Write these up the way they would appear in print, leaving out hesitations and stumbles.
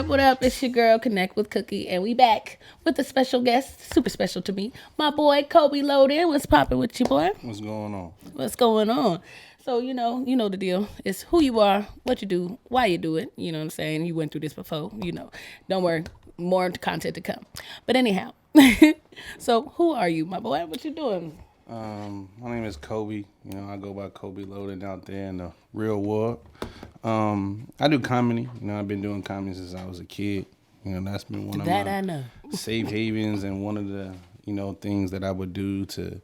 What up? It's your girl, Connect with Kooky, and we back with a special guest, super special to me, my boy Kobe Loaded. What's popping with you, boy? What's going on? What's going on? So you know the deal. It's who you are, what you do, why you do it. You know what I'm saying? You went through this before. You know, don't worry, more content to come. But anyhow, so who are you, my boy? What you doing? My name is Kobe. You know, I go by Kobe Loaded out there in the real world. I do comedy. You know, I've been doing comedy since I was a kid. You know, that's been one of That my I know. safe havens and one of the, things that I would do to,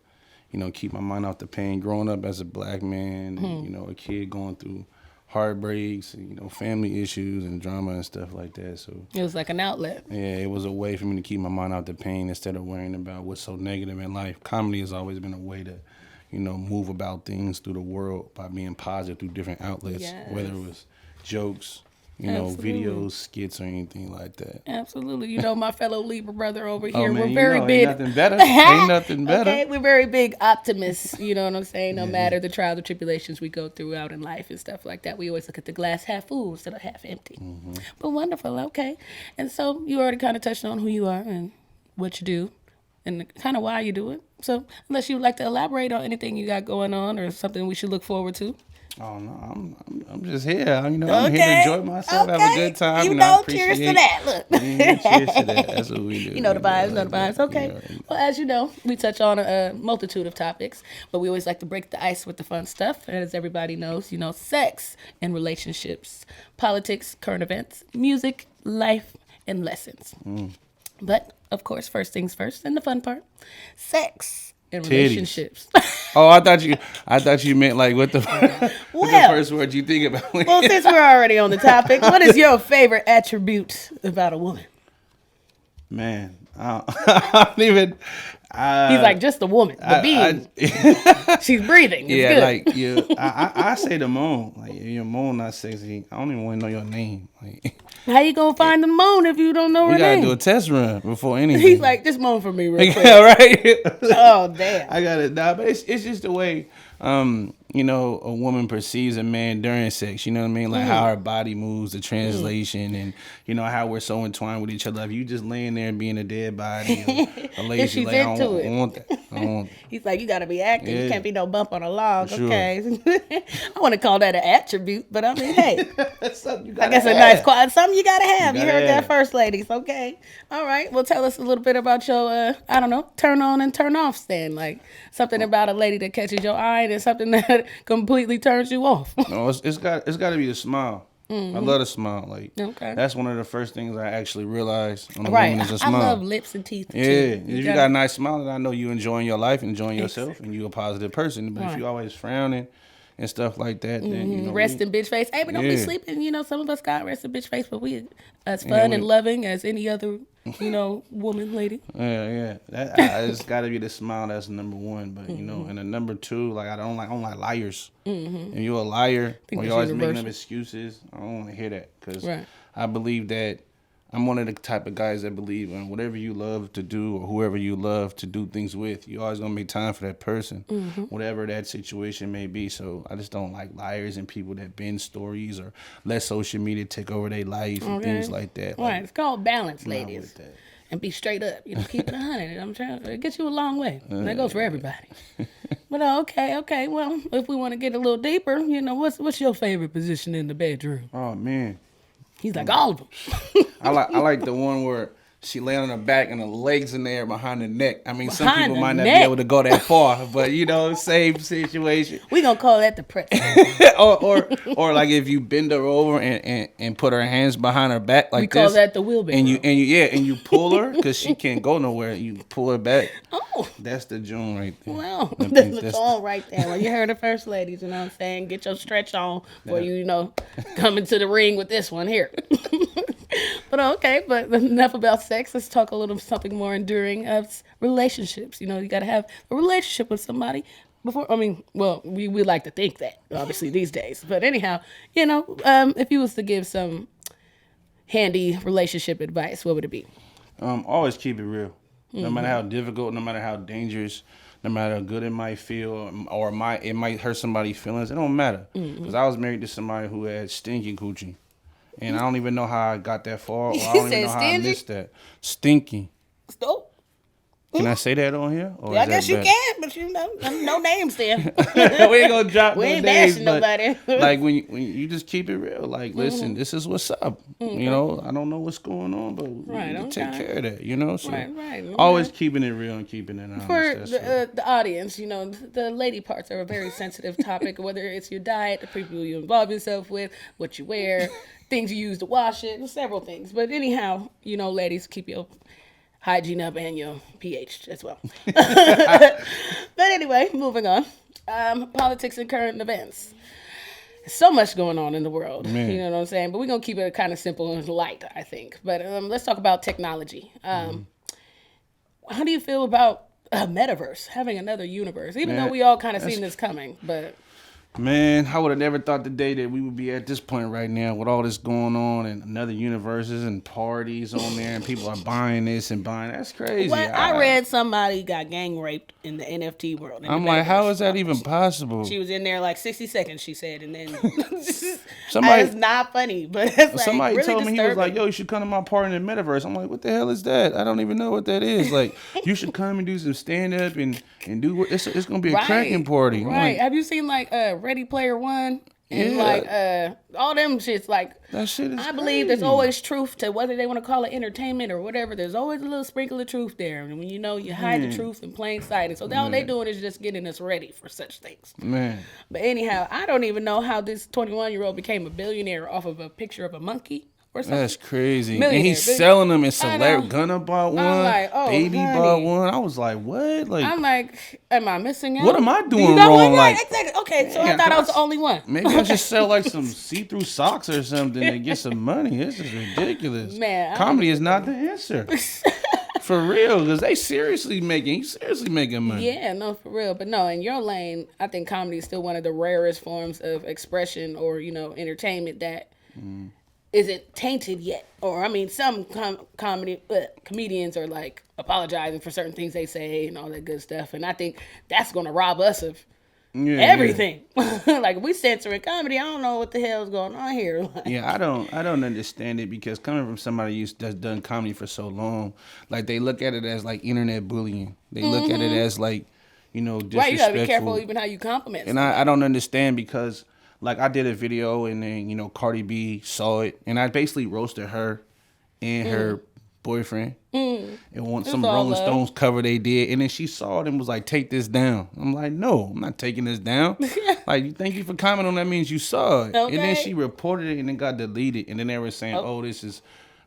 keep my mind off the pain. Growing up as a black man, and, a kid going through heartbreaks, and, family issues and drama and stuff like that. So It was like an outlet. yeah, it was a way for me to keep my mind out the pain instead of worrying about what's so negative in life. Comedy has always been a way to, move about things through the world by being positive through different outlets, Yes. whether it was jokes, Absolutely. videos, skits, or anything like that. Absolutely. You know, my fellow Libra brother over Oh here, man, we're very big. ain't nothing better. Ain't nothing better. Okay, we're very big optimists. You know what I'm saying? No matter the trials or tribulations we go through out in life and stuff like that, we always look at the glass half full instead of half empty. But wonderful. Okay. And so you already kind of touched on who you are and what you do and kind of why you do it. So unless you would like to elaborate on anything you got going on or something we should look forward to. Oh no, I'm just here. I'm here to enjoy myself, have a good time. You I know, appreciate cheers to that. Look. Yeah, cheers to that. That's what we do. You know the vibes, We know do the it vibes. like Okay. that. Yeah. Well, as you know, we touch on a multitude of topics, but we always like to break the ice with the fun stuff. And as everybody knows, sex and relationships, politics, current events, music, life, and lessons. But, of course, first things first, and the fun part, sex and Titties. relationships. Oh, I thought you meant like what the what the first word you think about. Well, since we're already on the topic, what is your favorite attribute about a woman? Man, I don't even. He's like, just a woman, the being. She's breathing. It's Yeah, good. like you. I say the moon. Like if your moon not sexy, I don't even want to know your name. Like How you gonna find the moan if you don't know her we gotta name? do a test run before anything. He's like, just moan for me real quick. yeah, right. Oh, damn. I got it. Nah, but it's just the way a woman perceives a man during sex. You know what I mean? Like how her body moves, the translation, and how we're so entwined with each other. If you just laying there and being a dead body, or a lady, she's like, I into don't, it. I want that. I don't want that. He's like, you gotta be active. You Yeah. can't be no bump on a log. Sure. Okay. I want to call that an attribute, but I mean, hey, That's something you I gotta guess a have. nice quiet. Something you gotta have. You gotta heard that have. first, ladies. Okay. All right. Well, tell us a little bit about your, I don't know, turn on and turn off stand. Like something about a lady that catches your eye and something that completely turns you off. No, it's got to be the smile. I love the smile. Like Okay. that's one of the first things I actually realized on a Right. woman is a I smile. love lips and teeth. Yeah, too. if you got a nice smile, then I know you enjoying your life, enjoying yourself, and you a positive person. But Right. if you always frowning and stuff like that, then Resting bitch face. Hey, but don't be Yeah. sleeping. Some of us got resting bitch face, but we as fun and loving as any other, woman, lady. Yeah. It's got to be the smile. That's number one. But and the number two, like I don't like liars. If you're a liar think or that's you're always making universal. up excuses, I don't want to hear that because Right. I believe that I'm one of the type of guys that believe in whatever you love to do or whoever you love to do things with, you always gonna make time for that person, whatever that situation may be. So I just don't like liars and people that bend stories or let social media take over their life and things like that. Right. It's called balance, I'm not ladies. with that. And be straight up. Keep it 100. I'm trying to get you a long way. That goes for everybody. But okay. Well, if we want to get a little deeper, what's your favorite position in the bedroom? Oh man. He's like, all of them. I like the one where she lay on her back and the legs in there behind the neck. I mean, some Behind people the might not neck? be able to go that far, but same situation. We gonna call that the press. or like if you bend her over and put her hands behind her back like We call this, that the wheelbarrow. and you pull her because she can't go nowhere. You pull her back. Oh, That's the joint right there. well, I that's think the that's song right there. Well, you heard it first, ladies. You know what I'm saying? Get your stretch on before you come into the ring with this one here. But but enough about sex. Let's talk a little something more enduring of relationships. You got to have a relationship with somebody before. I mean, well, we like to think that obviously these days. But anyhow, if you was to give some handy relationship advice, what would it be? Always keep it real. No matter how difficult, no matter how dangerous, no matter how good it might feel, or it might hurt somebody's feelings. It don't matter. Because I was married to somebody who had stinking coochie. And I don't even know how I got that far. Or I You don't even said know how I stingy? missed that. Stinky. Oh, Can I say that on here? Or yeah, I is guess that you bad? can, but you know, no names there. We ain't gonna drop We no ain't names, bashing but nobody. like when you just keep it real, like listen, this is what's up. You know, I don't know what's going on, but we Right, need to take okay. care of that. You know, so Right. always keeping it real and keeping it honest. For That's the audience, you know, the lady parts are a very sensitive topic, whether it's your diet, the people you involve yourself with, what you wear, things you use to wash it, several things. But anyhow, you know, ladies, keep your hygiene up and your pH as well. But anyway, moving on. Politics and current events. So much going on in the world. Man. You know what I'm saying? But we're going to keep it kind of simple and light, I think. But let's talk about technology. How do you feel about a metaverse, having another universe? Even Man, though we all kind of that's- seen this coming, but Man, I would have never thought the day that we would be at this point right now with all this going on and another universes and parties on there and people are buying this and buying. That's crazy. I read somebody got gang raped in the NFT world. I'm like, how is that even possible? She was in there like 60 seconds, she said, and then Somebody- it's not funny, but it's like Somebody really told me, he was like, disturbing. yo, you should come to my party in the metaverse. I'm like, what the hell is that? I don't even know what that is. Like, you should come and do some stand up and do what it's going to be a cracking party. I'm Right. like, Have you seen like Ready Player One? And Yeah. like all them shits, like that shit is I believe crazy. there's always truth to whether they want to call it entertainment or whatever. There's always a little sprinkle of truth there, and when you know you hide the truth in plain sight, and so all they doing is just getting us ready for such things. Man. But anyhow, I don't even know how this 21-year-old became a billionaire off of a picture of a monkey or something. That's crazy. And Millionaire, he's big- selling them, and I know. Celebrity Gunna bought one. like, oh, Baby honey. bought one. I was like, what? Like, I'm like, am I missing out? What am I Do doing you got wrong? one? Right, Like, exactly. Okay, so man, I thought I can was the only one. maybe I should sell like some see-through socks or something to get some money. This is ridiculous. Man, I Comedy is not the answer. For real, because he's seriously making money. Yeah, no, for real. But no, in your lane, I think comedy is still one of the rarest forms of expression or, you know, entertainment that isn't tainted yet. Or, I mean, some comedians are like apologizing for certain things they say and all that good stuff. And I think that's going to rob us of Yeah, everything. Like, if we censoring comedy, I don't know what the hell's going on here. Like, Yeah, I don't understand it because coming from somebody that's done comedy for so long, like they look at it as like internet bullying. They look at it as like, you know, disrespectful. right, you got to be careful even how you compliment And I don't understand because like I did a video and then, you know, Cardi B saw it and I basically roasted her and her boyfriend and want some all Rolling love. Stones cover they did, and then she saw it and was like, take this down. I'm like, no, I'm not taking this down. Like, thank you for commenting on that, means you saw it. And then Okay. she reported it and then got deleted, and then they were saying, oh, this is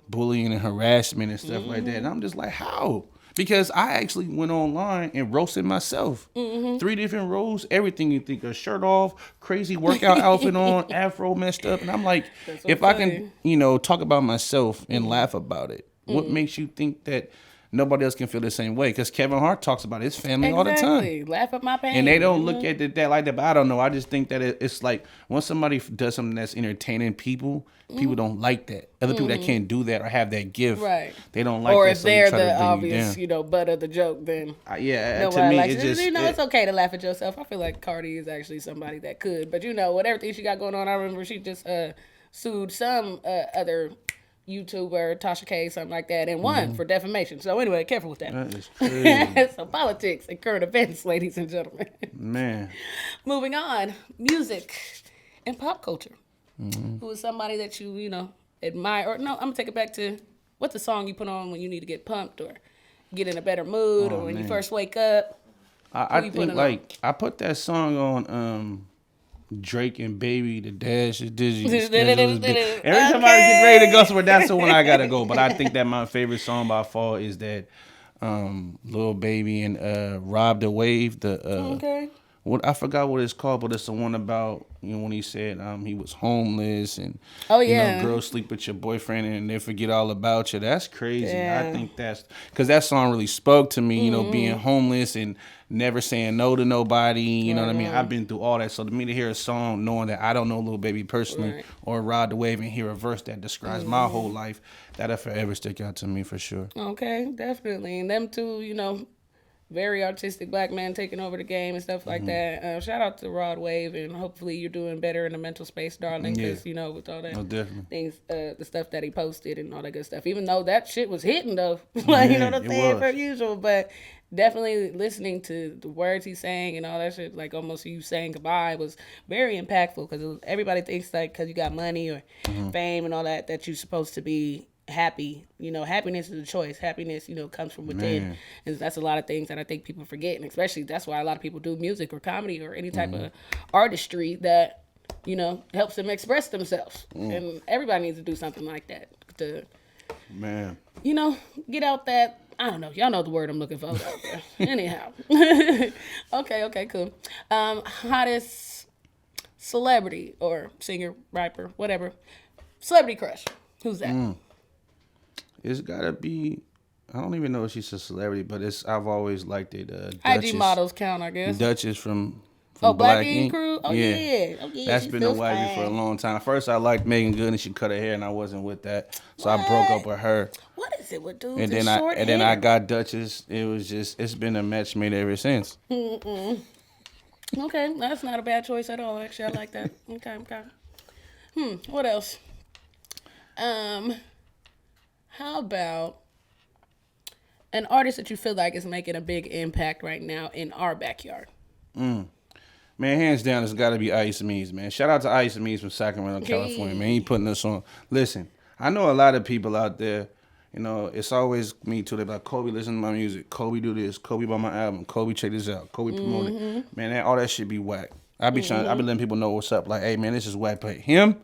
bullying and harassment and stuff like that. And I'm just like, how? Because I actually went online and roasted myself. 3 different rows, everything you think of. Shirt off, crazy workout outfit on, afro messed up. And I'm like, That's so if I funny. can, you know, talk about myself and laugh about it, what makes you think that nobody else can feel the same way? Because Kevin Hart talks about his family all the time. Exactly. Laugh at my pain. And they don't look at it that like that. But I don't know. I just think that it's like once somebody does something that's entertaining people, people don't like that. Other people that can't do that or have that gift, Right. they don't like Or that. if so you they're try to the bring you obvious, down. you know, butt of the joke, then Yeah, to nobody me, likes it it. just You know, it's okay to laugh at yourself. I feel like Cardi is actually somebody that could. But, you know, with everything she got going on, I remember she just sued some other YouTuber, Tasha K, something like that, and won for defamation. So anyway, careful with that. That is crazy. So politics and current events, ladies and gentlemen. Man. Moving on, music and pop culture. Who is somebody that you know, admire? Or no, I'm gonna take it back to what's the song you put on when you need to get pumped or get in a better mood or when you first wake up? I you think putting like I put that song on Drake and Baby, the dash is dizzy. the schedule is big. Every time I get ready to go somewhere, that's the one I gotta go. But I think that my favorite song by far is that Lil Baby and Rob the Wave. Okay. What I forgot what it's called, but it's the one about, you know, when he said he was homeless and Oh, you yeah. know, girls sleep with your boyfriend and they forget all about you. That's crazy. Yeah. I think that's because that song really spoke to me. You know, being homeless and never saying no to nobody. You know what I mean? I've been through all that. So to me to hear a song knowing that I don't know Lil Baby personally Right. or Rod the Wave and hear a verse that describes my whole life, that'll forever stick out to me for sure. Okay, definitely. And them two, you know, very artistic black man taking over the game and stuff like that. Shout out to Rod Wave, and hopefully you're doing better in the mental space, darling. Because you know, with all that things, the stuff that he posted and all that good stuff. Even though that shit was hitting though, like you know what I'm saying, per usual. But definitely listening to the words he's saying and all that shit, like almost you saying goodbye, was very impactful. Because everybody thinks like because you got money or fame and all that you're supposed to be happy. You know, happiness is a choice. Happiness, you know, comes from within. And that's a lot of things that I think people forget. And especially that's why a lot of people do music or comedy or any type of artistry that, you know, helps them express themselves. And everybody needs to do something like that to, you know, get out that, I don't know. Y'all know the word I'm looking for out there. Anyhow. Okay, cool. Hottest celebrity or singer, rapper, whatever. Celebrity crush. Who's that? It's gotta be. I don't even know if she's a celebrity, but I've always liked it. Duchess, IG models count, I guess. Duchess from Black Ink Crew. Oh yeah. That's been a wifey for a long time. First, I liked Megan Good, and she cut her hair, and I wasn't with that, so I broke up with her. What is it with dudes and then I got Duchess. It's been a match made ever since. Okay, that's not a bad choice at all. Actually, I like that. Okay. What else? How about an artist that you feel like is making a big impact right now in our backyard? Man, hands down, it's got to be Ice Mees, man. Shout out to Ice Mees from Sacramento, California, man. He putting us on. Listen, I know a lot of people out there, you know, it's always me too. They're like, Kobe, listen to my music. Kobe, do this. Kobe, buy my album. Kobe, check this out. Kobe, promote it. Man, all that shit be whack. I be letting people know what's up. Like, hey, man, this is whack. But him,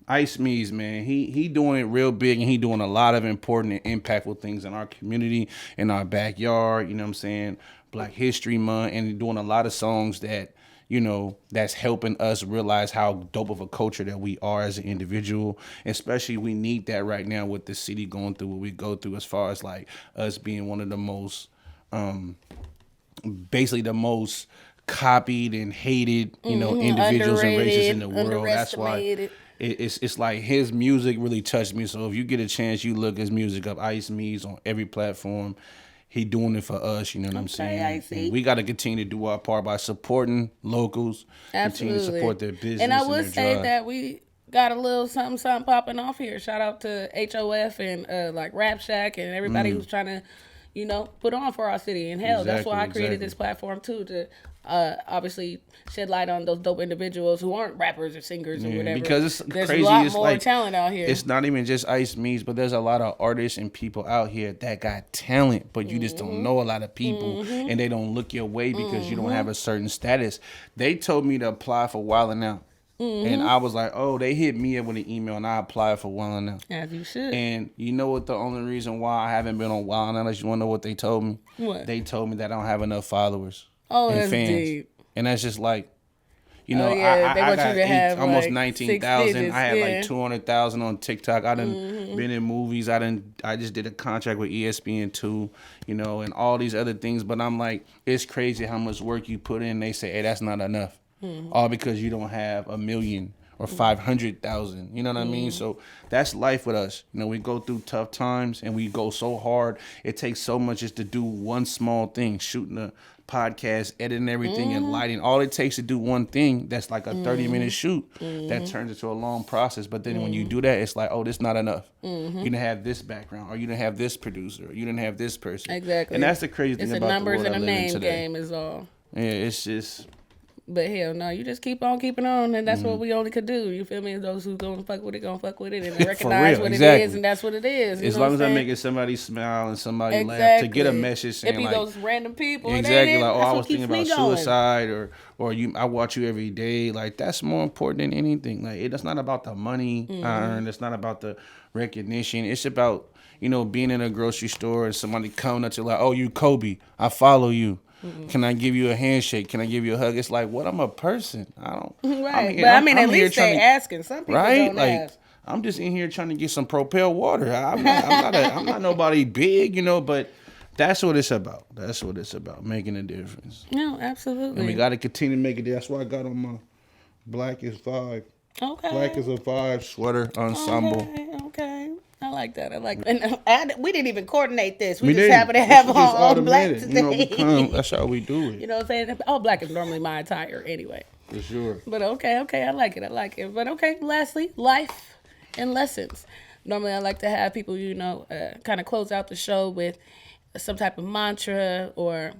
Ice Mees, man, he doing it real big, and he doing a lot of important and impactful things in our community, in our backyard, you know what I'm saying? Black History Month, and doing a lot of songs that, you know, that's helping us realize how dope of a culture that we are as an individual. Especially we need that right now with the city going through what we go through, as far as like us being one of the most, basically the most copied and hated, you know, individuals and races in the world. That's why it's like his music really touched me. So if you get a chance, you look his music up. Ice Mees on every platform. He doing it for us, you know what I'm saying? And we got to continue to do our part by supporting locals. Absolutely. Continue to support their business. And I would say drive. that we got a little something popping off here. Shout out to HOF and like Rap Shack and everybody who's trying to, you know, put on for our city. And hell, that's why I created this platform too, to obviously shed light on those dope individuals who aren't rappers or singers or whatever. Because there's crazy. a lot it's more like, talent out here. It's not even just Ice Mees, but there's a lot of artists and people out here that got talent, but you just don't know a lot of people, and they don't look your way because you don't have a certain status. They told me to apply for Wildin' Out. And I was like, oh, they hit me up with an email, and I applied for Wildin' Out. As you should. And you know what the only reason why I haven't been on Wildin' Out is, you want to know what they told me? What? They told me that I don't have enough followers and that's fans. Deep. And that's just like, you know, I got almost like 19,000. I had like 200,000 on TikTok. I done been in movies. I just did a contract with ESPN too, you know, and all these other things. But I'm like, it's crazy how much work you put in. They say, hey, that's not enough. All because you don't have 1 million or 500,000. You know what I mean? So that's life with us. You know, we go through tough times and we go so hard. It takes so much just to do one small thing, shooting a podcast, editing everything, and lighting. All it takes to do one thing, that's like a 30-minute shoot, that turns into a long process. But then when you do that, it's like, oh, this not enough. You didn't have this background, or you didn't have this producer, or you didn't have this person. Exactly. And that's the crazy thing about the world I live in today. It's a numbers and a name game is all. Yeah, it's just... But hell no, you just keep on keeping on, and that's what we only could do. You feel me? Those who gonna fuck with it, and recognize what it is, and that's what it is. As long as I'm making somebody smile and somebody laugh, to get a message saying, it be like, those random people. Exactly, like, oh, I was thinking about suicide, or you, I watch you every day. Like, that's more important than anything. Like, it's not about the money I earn. It's not about the recognition. It's about, you know, being in a grocery store and somebody coming up to you like, oh, you Kobe, I follow you. Can I give you a handshake? Can I give you a hug? It's like, what? I'm a person. I don't. Right. I'm at least they asking. Some people don't ask. I'm just in here trying to get some Propel water. I'm not nobody big, you know, but that's what it's about. That's what it's about, making a difference. No, absolutely. And we got to continue to make it. That's why I got on my Black is 5. Okay. Black is a 5 sweater ensemble. Okay. like that. And we didn't even coordinate this. We just didn't. happen to have It's just all black automatic. today. You know, we come. That's how we do it. You know what I'm saying? All black is normally my attire anyway. For sure. But okay, I like it. But okay, lastly, life and lessons. Normally I like to have people, kind of close out the show with some type of mantra or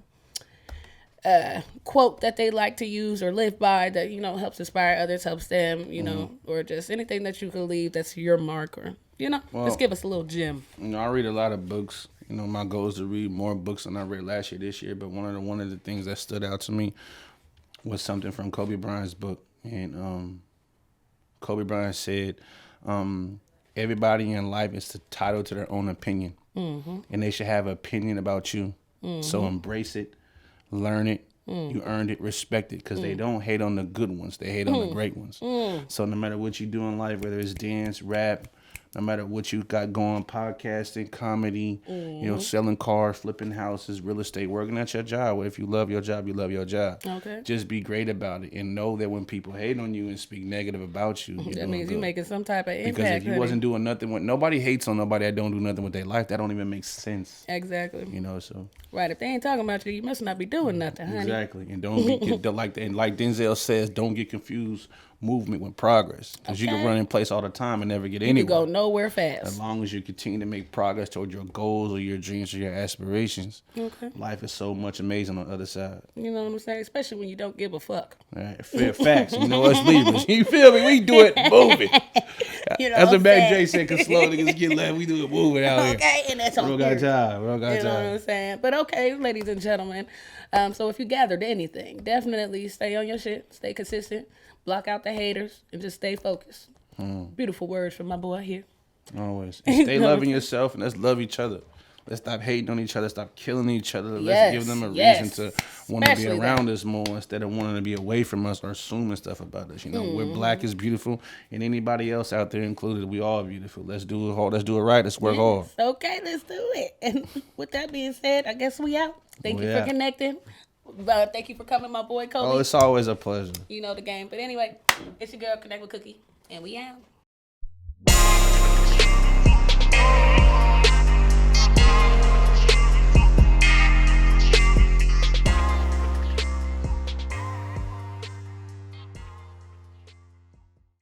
quote that they like to use or live by that, helps inspire others, helps them, or just anything that you can leave that's your mark or, just give us a little gem. I read a lot of books. My goal is to read more books than I read last year, this year. But one of the things that stood out to me was something from Kobe Bryant's book. And Kobe Bryant said, everybody in life is entitled to their own opinion. Mm-hmm. And they should have an opinion about you. Mm-hmm. So embrace it, learn it. You earned it, respect it, because they don't hate on the good ones. They hate on the great ones. So no matter what you do in life, whether it's dance, rap, no matter what you got going, podcasting, comedy, selling cars, flipping houses, real estate, working at your job. Well, if you love your job, you love your job. Okay. Just be great about it and know that when people hate on you and speak negative about you, that means you're making some type of impact. Because if you wasn't doing nothing, nobody hates on nobody that don't do nothing with their life. That don't even make sense. Exactly. So. Right. If they ain't talking about you, you must not be doing nothing, honey. Exactly. And don't like Denzel says, don't get confused movement with progress, because you can run in place all the time and never get anywhere. You can go nowhere fast. As long as you continue to make progress toward your goals or your dreams or your aspirations, life is so much amazing on the other side. You know what I'm saying? Especially when you don't give a fuck. Right. Fair facts. Us Libras. You feel me? We do it moving. That's what Mac J said, because slow niggas get left. We do it moving out here. Okay, and that's on We don't got time. You know what I'm saying? But okay, ladies and gentlemen. So if you gathered anything, definitely stay on your shit. Stay consistent. Block out the haters and just stay focused. Beautiful words from my boy here. Always. And stay loving yourself, and let's love each other. Let's stop hating on each other. Stop killing each other. Let's give them a reason to want to be around us more instead of wanting to be away from us or assuming stuff about us. We're black is beautiful, and anybody else out there included, we all beautiful. Let's do it hard. Let's do it right. Let's work hard. Okay, let's do it. And with that being said, I guess we out. Thank you for connecting. Thank you for coming, my boy Kobe. Oh, it's always a pleasure. You know the game. But anyway, it's your girl, Connect with Kooky, and we out.